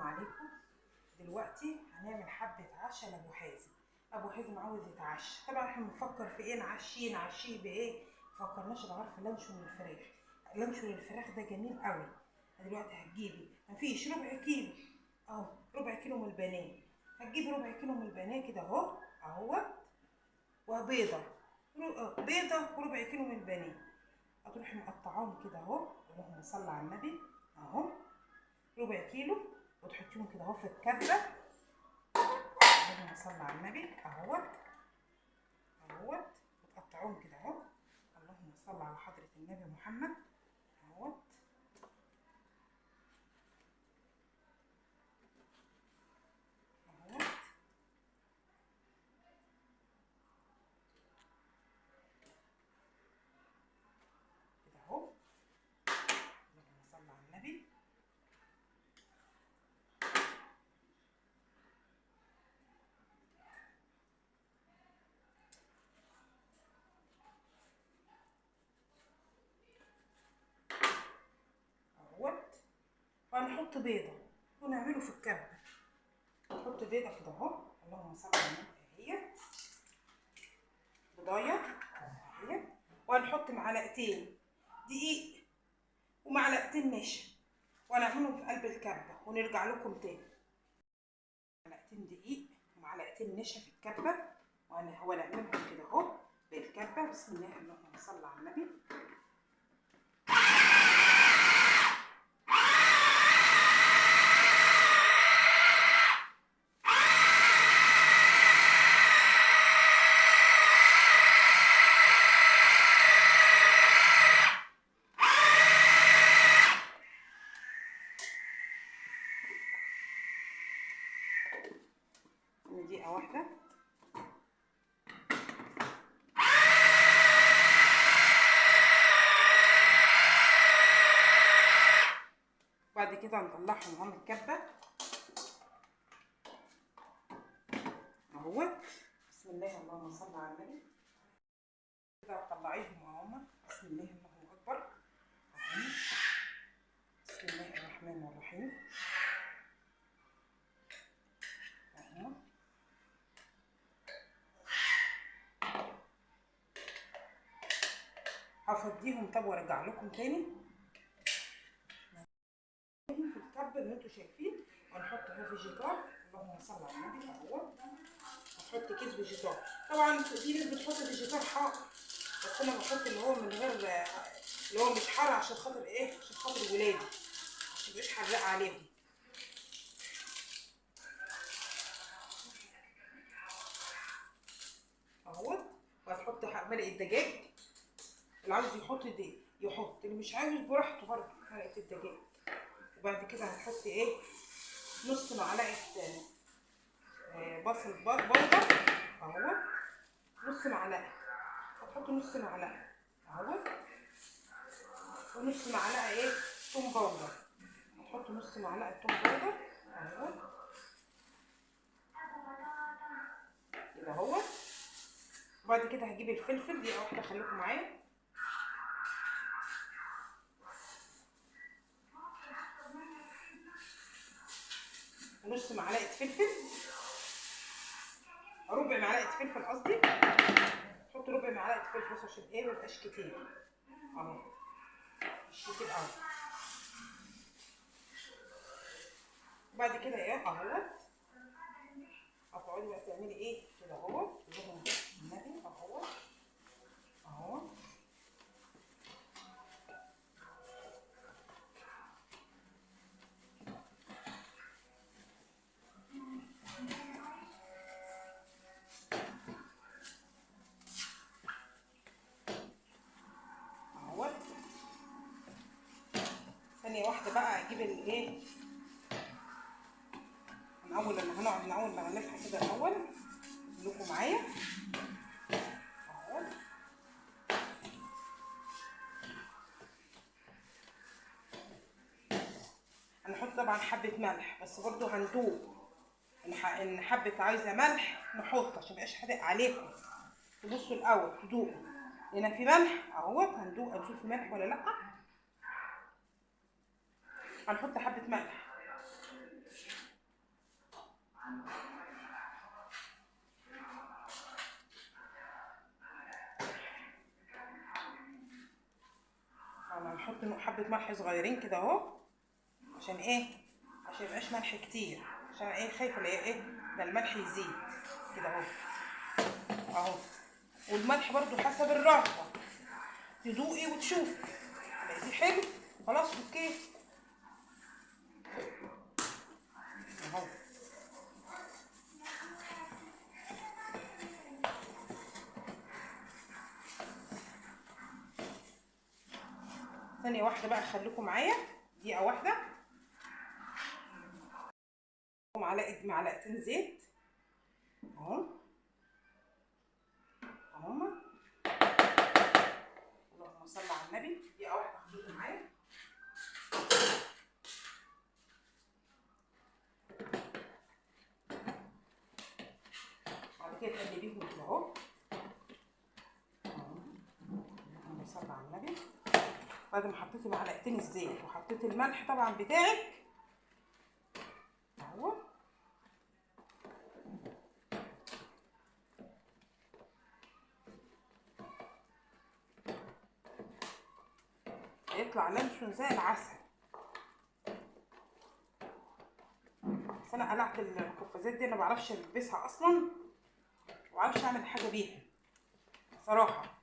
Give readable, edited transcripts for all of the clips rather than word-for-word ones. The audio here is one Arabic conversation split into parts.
عليكم. دلوقتي هنعمل حبة عشاء لأبو حازم. أبو حازم عاوز يتعشى، طبعا احنا بنفكر في ايه نعشيه بإيه؟ مفكرناش غير في لانشون الفراخ. لانشون الفراخ ده جميل قوي. دلوقتي هتجيبي مفيش ربع كيلو، اهو ربع كيلو من البانيه. هتجيبي ربع كيلو من البانيه كده اهو وبيضة، بيضة وربع كيلو من البانيه. هتروحي مقطعاهم كده اهو، اللهم صل على النبي، اهو ربع كيلو، وتحطيهم كده اهو في الكبه، اللهم صل على النبي، اهوت وتقطعوهم كده اهو، اللهم صل على حضره النبي محمد، اهوت اهوت كده اهو، اللهم صل على النبي. اهوت وهنحط بيضه ونعمله في الكبه. نحط بيضه كده اهو، اللهم صل على النبي، اهي بضايه اهي، وهنحط معلقتين دقيق ومعلقتين نشا، وهنعملهم في قلب الكبه ونرجع لكم تاني. معلقتين دقيق ومعلقتين نشا في الكبه، ونعملهم كده اهو بالكبه. بسم الله، اللهم صل على النبي. دقيقه واحده. بعد كده هنطلعهم اهو من الكبه اهو. بسم الله، اللهم صل على النبي. كده هتطلعيهم اهو، بسم الله، الله اكبر اهو. بسم الله الرحمن الرحيم اهو. هفضيهم طب وارجع لكم تاني. في الكب اللي انتوا شايفين هنحط اهو فيجيتار، اللهم صل على النبي اهو. هنحط كيس فيجيتار، طبعا في ناس بتحط فيجيتار حار، بس انا بحط اللي هو من غير، اللي هو مش حار، عشان خاطر ايه؟ عشان خاطر ولادي، عشان مش حرق عليهم اهو. وهتحط مرقه الدجاج، اللي عاوز يحط دي يحط، اللي مش عاوز براحته برضه مرقه الدجاج. وبعد كده هنحط ايه؟ نص معلقه بصل بودر اهو، نص معلقه. هتحط نص معلقه اهو، ونص معلقه ايه؟ توم باودر. هتحط نص معلقه توم باودر اهو كده اهو. وبعد كده هجيب الفلفل، دقيقه واحده خليكم معايا. نص معلقه فلفل، ربع معلقه فلفل قصدي، حط ربع معلقه فلفل بس عشان ايه؟ ميبقاش كتير اهو، مش كتير قوي. وبعد كده ايه اهوت، هتقعدي بقى تعملي ايه كده اهو، النبي اهو اهو. اهوت ثانيه واحده بقى اجيب الايه، الاول لما هنقعد نعول نغلفها كده الاول لكم معايا اهو. هنحط طبعا حبه ملح، بس برضو هندوق ان حبه عايزه ملح نحط عشان ميبقاش حادق عليكم. تبصوا الاول تدوقوا، هنا في ملح اهوت، هندوق نشوف في ملح ولا لا. هنحط حبه ملح هنحط حبه ملح صغيرين كده اهو، عشان ايه؟ عشان ميبقاش ملح كتير، عشان ايه؟ خايفه ايه ده الملح يزيد كده اهو اهو. والملح برضو حسب الرغبه، تدوقي وتشوفي لقيتيه حلو خلاص اوكي اهو. ثانيه واحده بقى، خليكم معايا دقيقه واحده. معلقتين زيت اهو اهما. اللهم صل على النبي. دقيقه واحده خليكم معايا. بعد كده تقلبيهم كده اهو. اللهم صل على النبي. بعد ما حطيتي معلقتين الزيت وحطيتي الملح طبعا بتاعك اهو، هيطلع لانشون زي العسل. بس انا قلعت القفازات دي، انا معرفش البسها اصلا، معرفش اعمل حاجه بيها صراحه،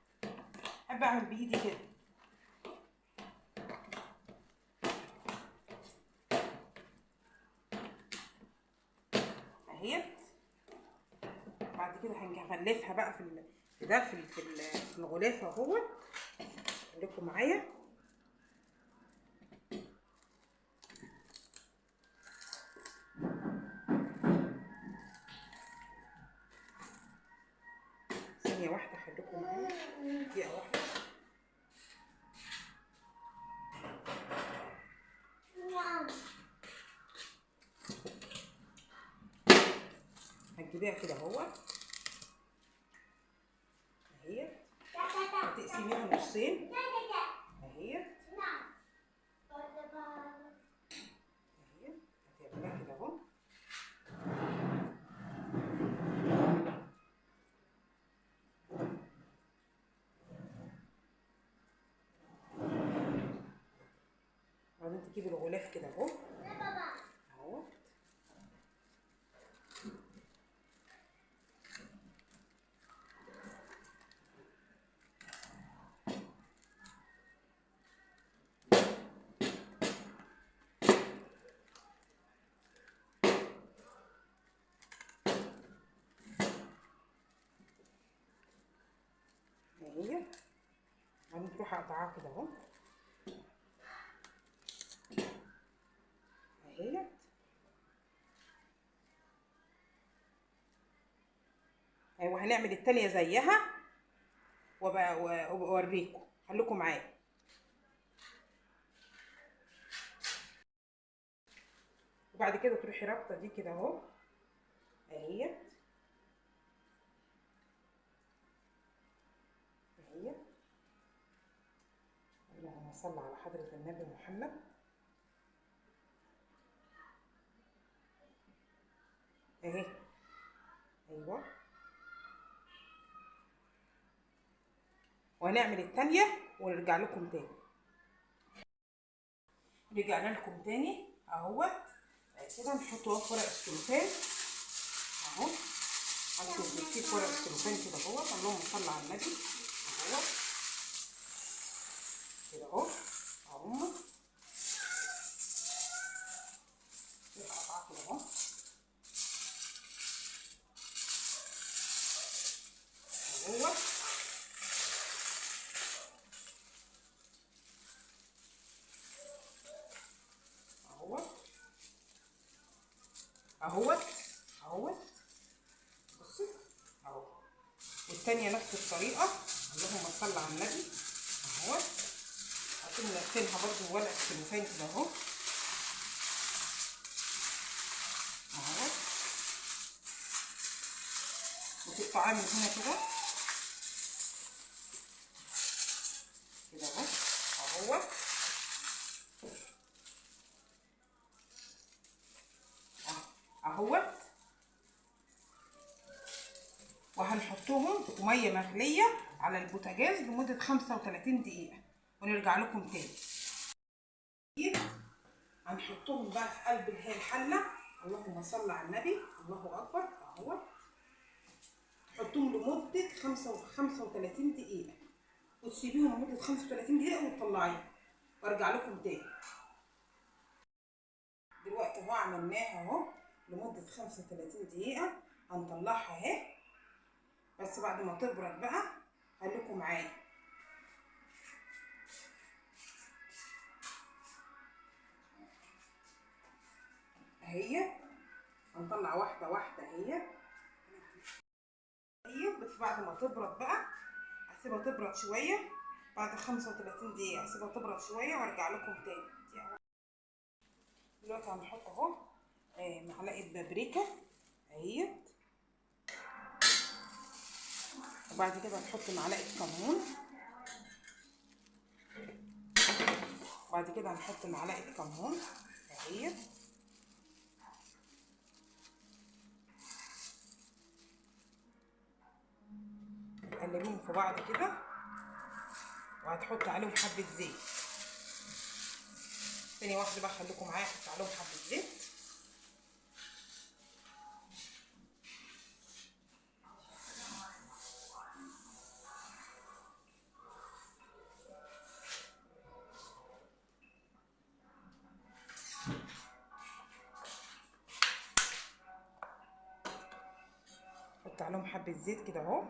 بحب اعمل بايدي كده اهي. بعد كده هنغلفها بقى في الغلاف اهو. خليكم معايا. ثانيه واحده خليكم معايا دقيقه واحده. هتجيبيها كده اهو اهي، هتقسميها نصين اهي اهي، هتعمليها كده اهو. بعدين تجيبي الغلاف كده اهو اهو. اهي، بعدين تروحي قطعاها كده اهو اهي. ايوه هنعمل التانية زيها وبوريكم، خليكم معايا. وبعد كده تروحي رابطه دي كده اهو اهي اهي. اللهم صل على حضرة النبي محمد. اهي ايوه. وهنعمل التانية ونرجع لكم تاني. رجعنا لكم تاني اهوت. كده نحط ورق السلوفان اهو. هنحط في ورق السلوفان كده اهوت. اللهم صل على النبي اهوت كده اهو اهو. قطعه كده اهو اهوت اهوت اهوت. بصي اهو. والتانية نفس الطريقة. اللهم صل على النبي اهوت. هتقوم نقفلها برضو ورق السلوفان كده اهو اهوت. وتقطعيها من هنا كده كده اهو اهوت اهوت. وهنحطهم في ميه مغليه على البوتاجاز لمده 35 دقيقه. ونرجع لكم تاني. هنحطهم بقى في قلب الحله. اللهم صل على النبي، الله اكبر. اهو تحطوهم لمده 35 دقيقه، وتسيبيهم لمده 35 دقيقه وتطلعيهم وارجع لكم تاني. دلوقتي اهو عملناها اهو لمده 35 دقيقه. هنطلعها اهي، بس بعد ما تبرد بقى. خليكم معايا. اهي هنطلع واحده واحده اهي. بس بعد ما تبرد بقى هسيبها تبرد شويه. بعد 35 دقيقه هسيبها تبرد شويه وارجع لكم تاني. دلوقتي هنحط اهو معلقه بابريكا اهي، وبعد كده هنحط معلقه كمون، وبعد كده هنحط معلقه كمون اهي، نقلبهم في بعض كده، وهتحط عليهم حبه زيت. ثانيه واحده بقى، خليكم معايا. احط عليهم حبه زيت. احط عليهم حبه زيت كده اهو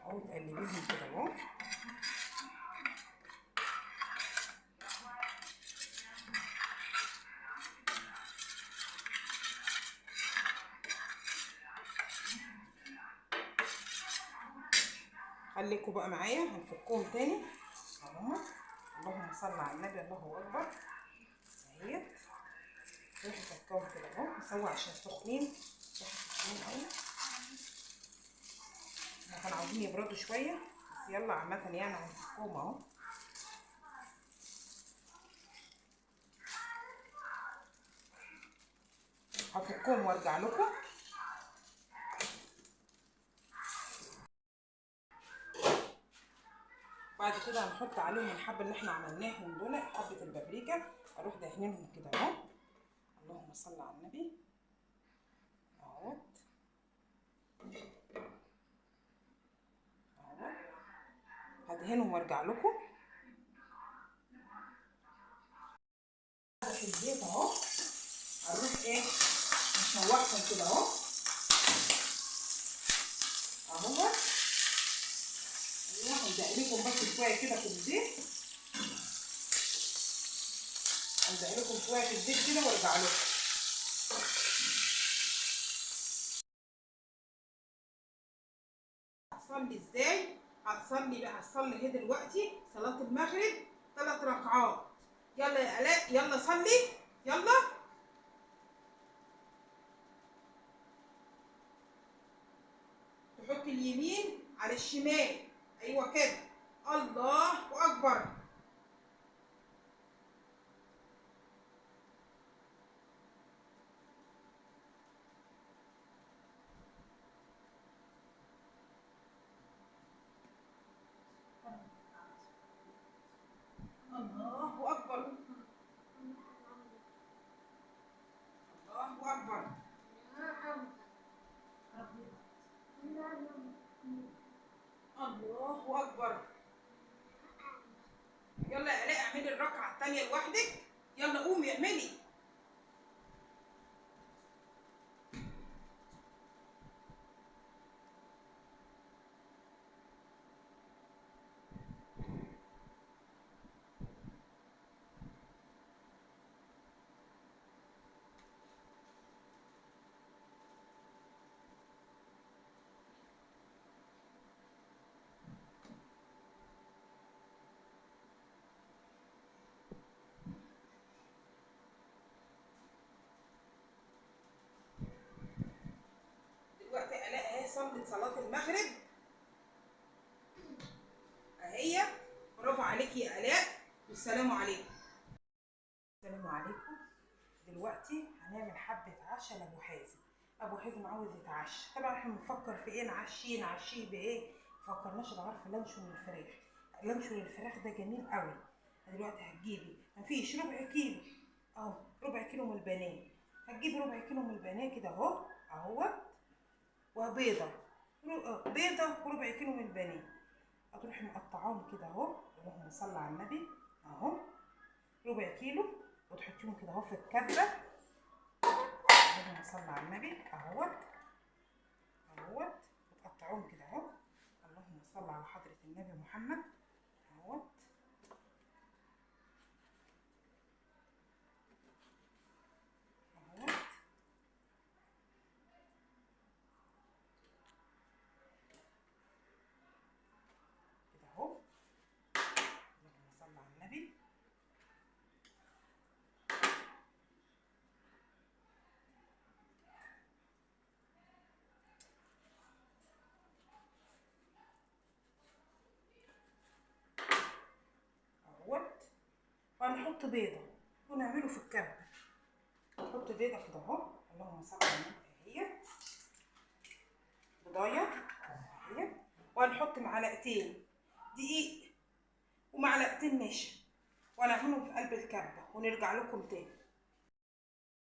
اهو تقلبيهم كده اهو. خليكوا بقى معايا، هنفكهم تاني اهو. اللهم صل على النبي، الله اكبر. اهي روحي فكهم كده اهو. نسوي عشان سخنين، روحي سخنين قوي. احنا كانوا عاوزين يبردوا شويه، بس يلا عامه يعني هنفكهم اهو. هفكهم وارجع لكم. بعد كده هنحط عليهم الحبه اللي احنا عملناهم دول، حبه البابريكا. اروح دهنينهم كده اهو. اللهم صل على النبي اهو. هدهنهم وارجع لكم. في الزيت اهو. هنروح ايه نشوحهم كده اهو اهو. ايوه هندقلكم بس شويه كده في الزيت. هندقلكم شويه في الزيت كده وارجع لكم. هتصلي ازاي؟ هتصلي بقى، هتصلي اهي دلوقتي صلاه المغرب 3 ركعات. يلا يا الاء، يلا صلي يلا. تحط اليمين على الشمال. ايوه كده. الله اكبر. الله اكبر. الله اكبر. الله اكبر. يلا يا الاء اعملي الركعه الثانيه لوحدك. يلا قومي اعملي. دلوقتي الاء اهي صلت صلاه المغرب اهي. برافو عليكي يا الاء، والسلام عليكم. السلام عليكم. دلوقتي هنعمل حبه عشا لابو حازم. ابو حزم عاوز يتعشى. طبعا احنا بنفكر في ايه، نعشيه بايه؟ مفكرناش غير في لانشون الفراخ. لانشون الفراخ ده جميل قوي. دلوقتي هتجيبي مفيش ربع كيلو، اهو ربع كيلو من البانيه. هتجيبي ربع كيلو من البانيه كده اهو وبيضه، بيضه وربع كيلو من البانيه. هتروحي مقطعاهم كده اهو، اللهم صل على النبي، اهو ربع كيلو، وتحطيهم كده اهو في الكبه، اللهم صل على النبي، اهوت وتقطعوهم كده اهو، اللهم صل على حضرة النبي محمد، اهوت اهوت كده اهو، اللهم صل على النبي. اهوت وهنحط بيضة ونعمله في الكبة. نحط بيضة كده اهو، اللهم صل على النبي، اهي بضاية اهي، وهنحط معلقتين دقيق ومعلقتين نشا، وهنعملهم في قلب الكبة ونرجع لكم تاني.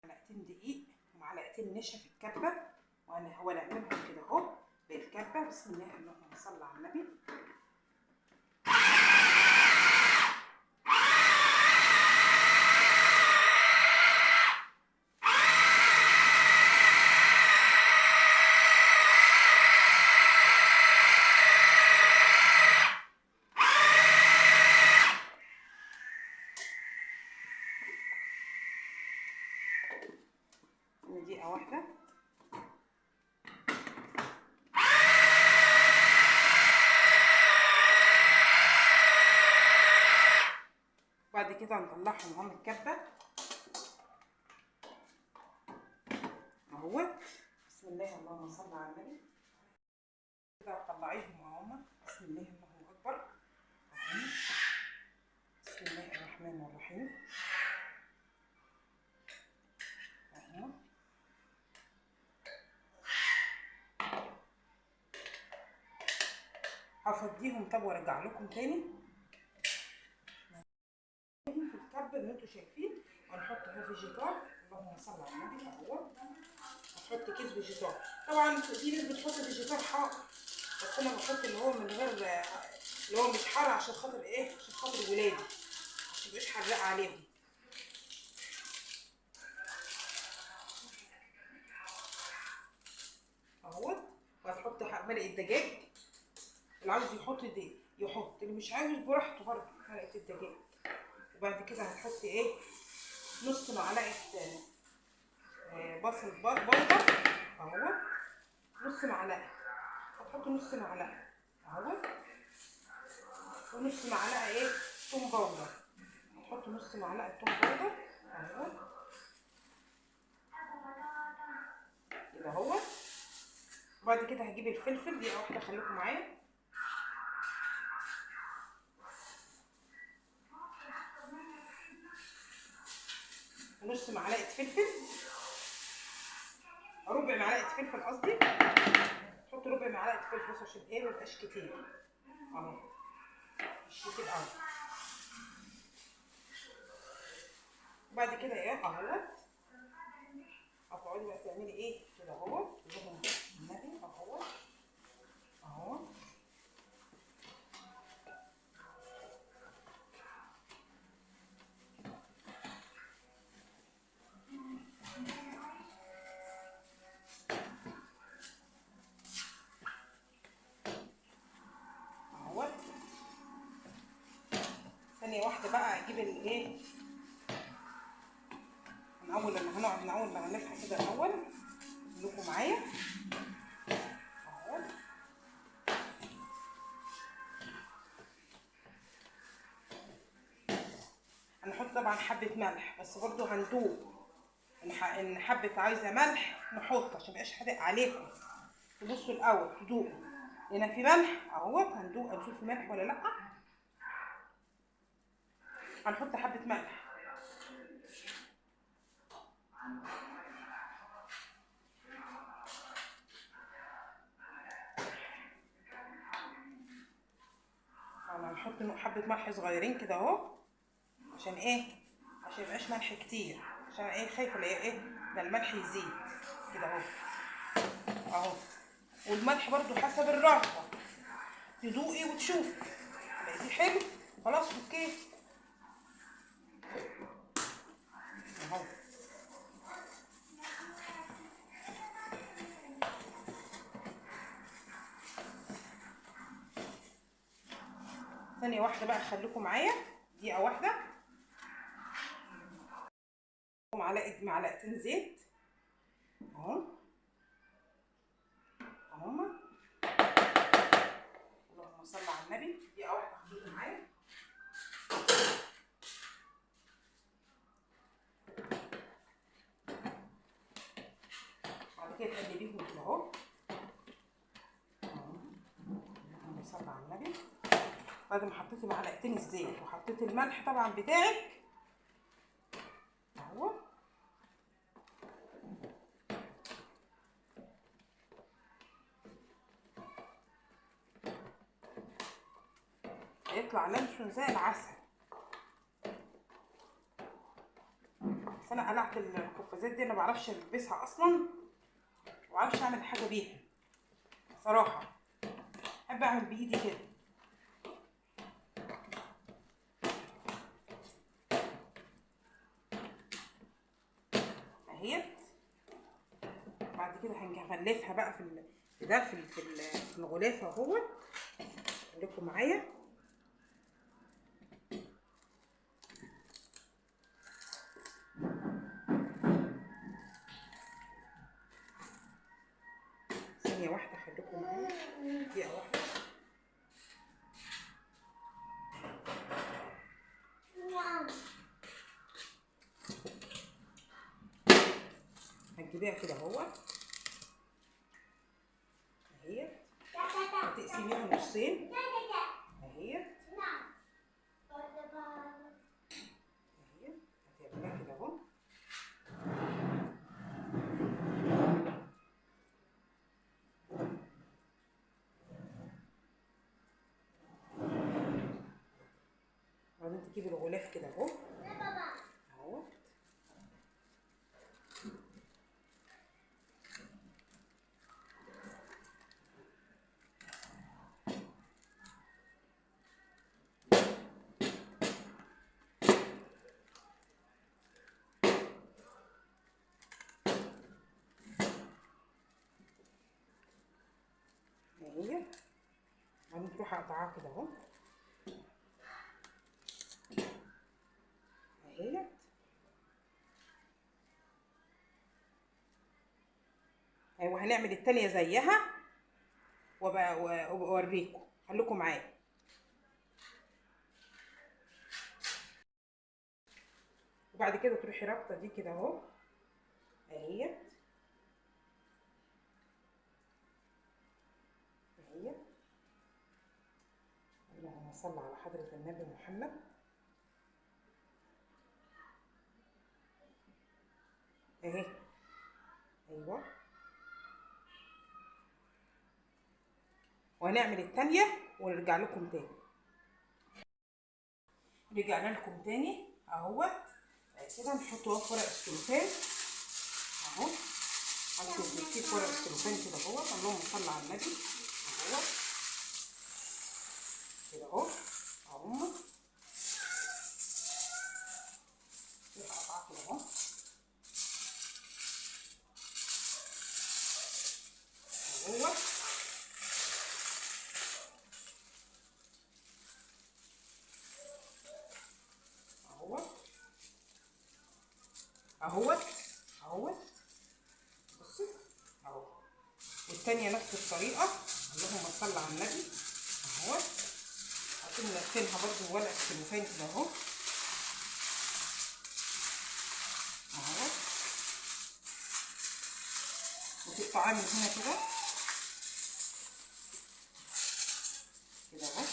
معلقتين دقيق ومعلقتين نشا في الكبة، ونعملهم كده اهو بالكبة. بسم الله، اللهم صل على النبي. دقيقة واحدة. بعد كده هنطلعهم اهو من الكبة اهو. بسم الله، اللهم صل على النبي. كده هتطلعيهم اهو، بسم الله، الله اكبر اهو. بسم الله الرحمن الرحيم اهو. هفضيهم طب وارجع لكم تاني. في الكبة اللي انتوا شايفين هنحط اهو فيجيتار، اللهم صل على النبي اهو. هتحط كيس فيجيتار، طبعا في ناس بتحط فيجيتار حار، بس انا بحط اللي هو من غير، اللي هو مش حار، عشان خاطر ايه؟ عشان خاطر ولادي، عشان ميبقاش حراق عليهم اهو. وهتحط مرقه دجاج، اللي عاوز يحط دي يحط، اللي مش عاوز براحته برضه، مرقه الدجاج. وبعد كده هتحطي ايه؟ نص معلقه بصل بودر اهو، نص معلقه. هتحطي نص معلقه اهو، ونص معلقه ايه؟ توم باودر. هتحطي نص معلقه توم باودر اهو كده اهو. وبعد كده هجيب الفلفل، دقيقه واحده خليكم معايا. نص معلقه فلفل، ربع معلقه فلفل قصدي، حط ربع معلقه فلفل عشان ايه؟ ميبقاش كتير اهو، مش كتير قوي. وبعد كده ايه اهوت، هتقعدي بقى تعملي ايه كده اهوت، اللهم النبي اهوت اهو. اهوت ثانيه واحده بقى، اجيب الايه من اول لما هنقعد نعمل نعملها كده الاول، خليكم معايا اهوت. هنحط طبعا حبه ملح، بس برضو هندوق ان حبه عايزه ملح نحط عشان ميبقاش حادق عليكم. تبصوا الاول تدوقوا هنا في ملح اهوت، هندوق نشوف في ملح ولا لا. هنحط حبه ملح هنحط حبه ملح صغيرين كده اهو، عشان ايه؟ عشان ميبقاش ملح كتير، عشان ايه؟ خايفه لا ايه ده الملح يزيد كده اهو اهو. والملح برضو حسب الرغبه، تدوقي وتشوفي لقيتيه حلو خلاص اوكي اهو. ثانيه واحده بقى، خليكم معايا دقيقه واحده. معلقتين زيت اهو اهما. اللهم صل على النبي. دقيقه واحده خليكم معايا. بعد كده تقلبيهم كده اهو. اللهم صل على النبي. بعد ما حطيتي معلقتين الزيت وحطيتي الملح طبعا بتاعك اهو، هيطلع لانشون زي العسل. بس انا قلعت القفازات دي، انا معرفش البسها اصلا ومعرفش اعمل حاجه بيها صراحه، بحب اعمل بايدي كده اهي. بعد كده هنغلفها بقى في الغلاف اهو. خليكم معايا. ثانيه واحده خليكم معايا دقيقه واحده. هتجيبيها كده اهو اهي، هتقسميها نصين اهي اهي، هتعمليها كده اهو. بعدين تجيبي الغلاف كده اهو اهو. اهي، بعدين تروحي قطعاها كده اهو اهي. وهنعمل التانية زيها وأوريكم، خليكم معايا. وبعد كده تروحي رابطه دي كده اهو اهي اهي. اللهم صل على حضرة النبي محمد. اهي ايوه. وهنعمل التانية ونرجع لكم تاني. رجعنا لكم تاني اهوت. كده نحط ورق السلوفان اهو. هنشوف نكتب ورق السلوفان كده اهوت. اللهم صل على النبي اهوت كده اهو اهو. نقطع كده اهو اهوت اهوت اهوت اهوت. بصي اهو. والتانية نفس الطريقة. اللهم صل على النبي اهوت. عشان نقفلها برضو ورق السلوفان كده اهو اهوت. وتقطعيها من هنا كده كده اهو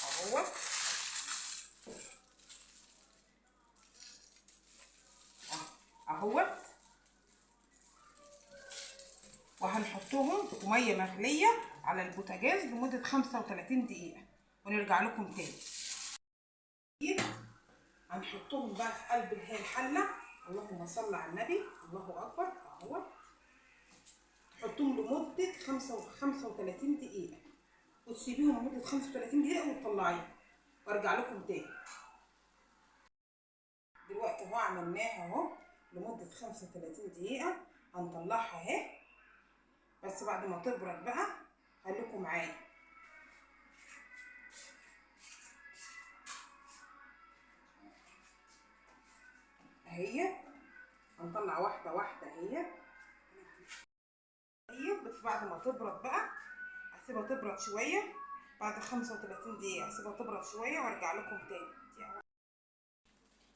اهوت اهوت. وهنحطهم في ميه مغليه على البوتاجاز لمده 35 دقيقه ونرجع لكم تاني. هنحطهم بقى في قلب الحله. اللهم صل على النبي، الله اكبر. اهو تحطوهم لمده 35 دقيقه، وتسيبيهم لمده 35 دقيقه وتطلعيهم وارجع لكم تاني. دلوقتي اهو عملناها اهو لمده 35 دقيقه، هنطلعها اهي. بس بعد ما تبرد بقى خليكم معايا. اهي هنطلع واحده واحده اهي. بس بعد ما تبرد بقى هسيبها تبرد شويه. بعد 35 دقيقه هسيبها تبرد شويه وارجع لكم تاني.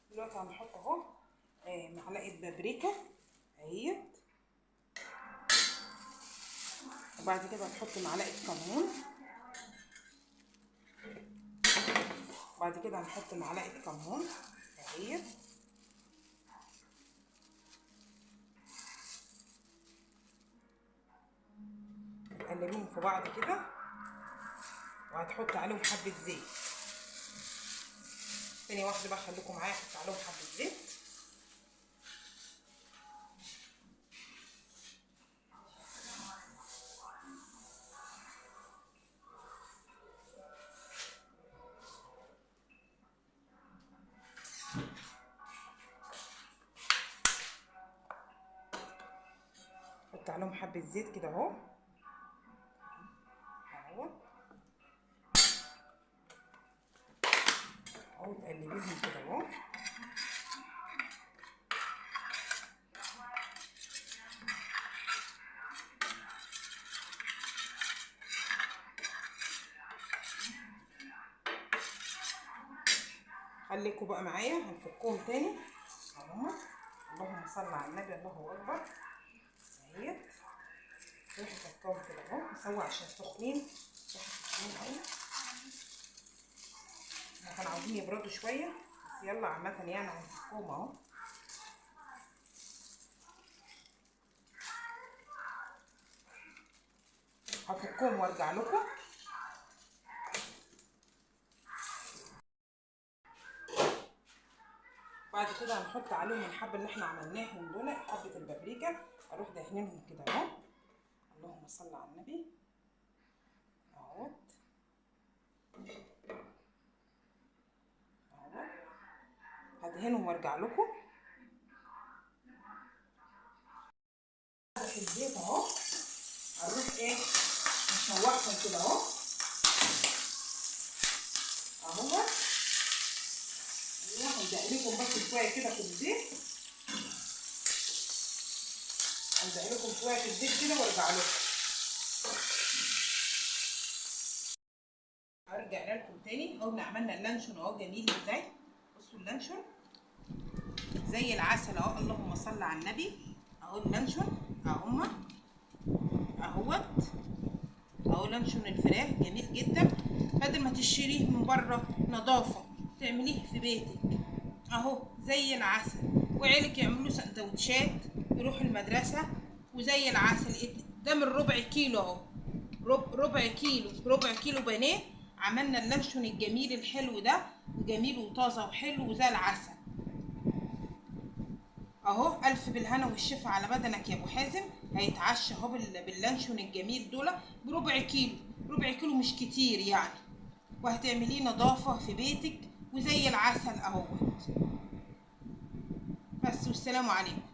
دلوقتي هنحط اهو معلقه بابريكا اهي، وبعد كده هنحط معلقه كمون، بعد كده هنحط معلقه كمون اهي، قلبيهم في بعض كده، وهتحط عليهم حبه زيت. ثانيه واحده بقى خليكم معايا، احط عليهم حبه زيت. احط عليهم حبه زيت كده اهو اهو تقلبيهم كده اهو. خليكوا بقى معايا، هنفكهم تاني اهو. اللهم صل على النبي، الله اكبر. اهي روحي فكهم كده اهو، نسوي عشان سخنين، روحي سخنين قوي. احنا كانوا عاوزين يبردوا شويه، بس يلا عامه يعني هنفكهم اهو. هفكهم وارجع لكم. بعد كده هنحط عليهم الحبه اللي احنا عملناهم دول، حبه البابريكا، اروح دهنينهم كده اهو. اللهم صل على النبي اهوت اهو. هدهنهم وارجع لكم. في الزيت اهو، هنروح ايه نشوحهم كده اهو اهو. هندقلكم بس شويه كده في الزيت، هندقلكم شويه في الزيت كده وارجع لكم. هرجع لكم تاني. اول ما عملنا اللانشون اهو جميل ازاي، بصوا اللانشون زي العسل اهو. اللهم صل على النبي اهو. اللانشون اهو اهوت اهو. لانشون الفراخ جميل جدا، بدل ما تشتريه من بره نظافه تعمليه في بيتك اهو زي العسل. وعيالك يعملوا سندوتشات يروحوا المدرسه وزي العسل. ده من ربع كيلو اهو، ربع كيلو بانيه. عملنا اللانشون الجميل الحلو ده، وجميل وطازه وحلو وزي العسل اهو. الف بالهنا والشفا على بدنك يا ابو حازم. هيتعشى اهو باللانشون الجميل دول بربع كيلو. ربع كيلو مش كتير يعني، وهتعمليه نظافه في بيتك وزي العسل اهوت. بس والسلام عليكم.